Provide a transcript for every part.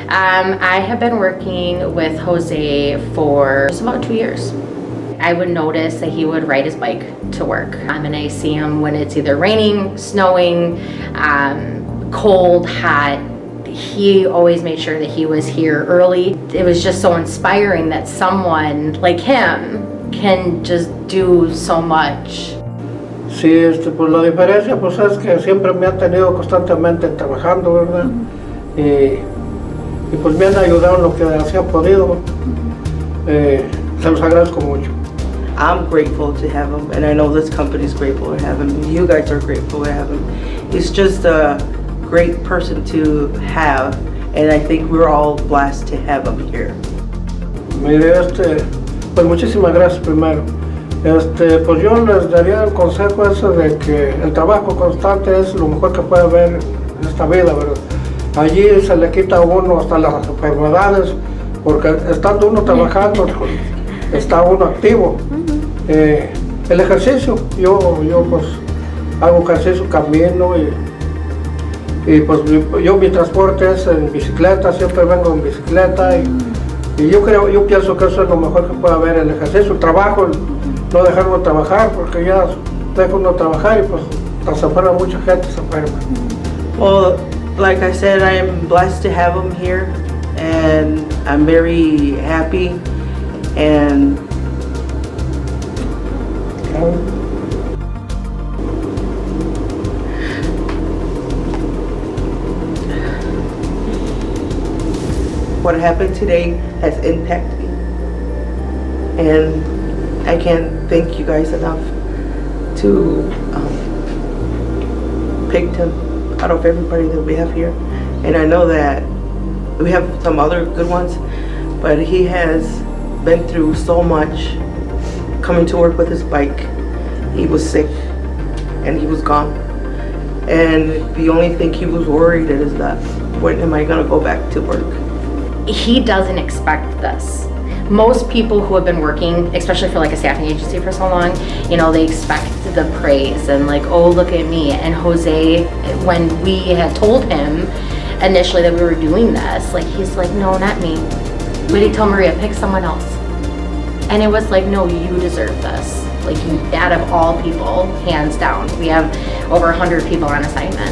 I have been working with Jose for just about 2 years. I would notice that he would ride his bike to work. And I see him when it's either raining, snowing, cold, hot. He always made sure that he was here early. It was just so inspiring that someone like him can just do so much. Sí, pues la diferencia pues es que siempre me han tenido constantemente trabajando, ¿verdad? Y pues me han ayudado en lo que así han podido. Se los agradezco mucho. I'm grateful to have him, and I know this company's grateful to have him. You guys are grateful to have him. He's just a great person to have, and I think we're all blessed to have him here. Mire, pues muchísimas gracias primero. Pues yo les daría el consejo ese de que el trabajo constante es lo mejor que puede haber en esta vida, ¿verdad? Allí se le quita a uno hasta las enfermedades, porque estando uno trabajando, está uno activo. El ejercicio, yo pues hago ejercicio, camino y pues yo mi transporte es en bicicleta, siempre vengo en bicicleta y yo pienso que eso es lo mejor que puede haber, el ejercicio, el trabajo, no dejarlo trabajar, porque ya deja uno trabajar y pues se enferma, mucha gente se enferma. Well, like I said, I am blessed to have him here, and I'm very happy, and what happened today has impacted me, and I can't thank you guys enough to pick him out of everybody that we have here. And I know that we have some other good ones, but he has been through so much coming to work with his bike. He was sick and he was gone. And the only thing he was worried is that when am I gonna go back to work? He doesn't expect this. Most people who have been working, especially for like a staffing agency for so long, you know, they expect the praise and like, oh, look at me. And Jose, when we had told him initially that we were doing this, like, he's like, no, not me. But he told Maria, pick someone else. And it was like, no, you deserve this. Like, out of all people, hands down. We have over 100 people on assignment.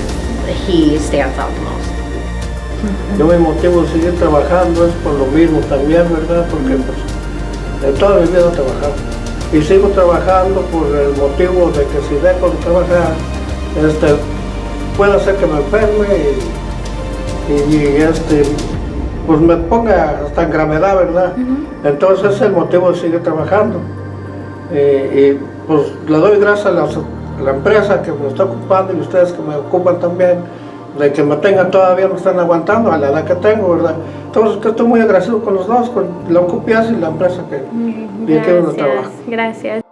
He stands out the most. Yo mi motivo de seguir trabajando es por lo mismo también, ¿verdad? Porque pues de toda mi vida he trabajado. Y sigo trabajando por el motivo de que si dejo de trabajar, puede hacer que me enferme y pues me ponga hasta en gravedad, ¿verdad? Entonces ese es el motivo de seguir trabajando. Y pues le doy gracias a la empresa que me está ocupando y ustedes que me ocupan también, de que me tengan todavía, me están aguantando a la edad que tengo, ¿verdad? Entonces que estoy muy agradecido con los dos, con la Ocupias y la empresa que uno trabaja. Gracias.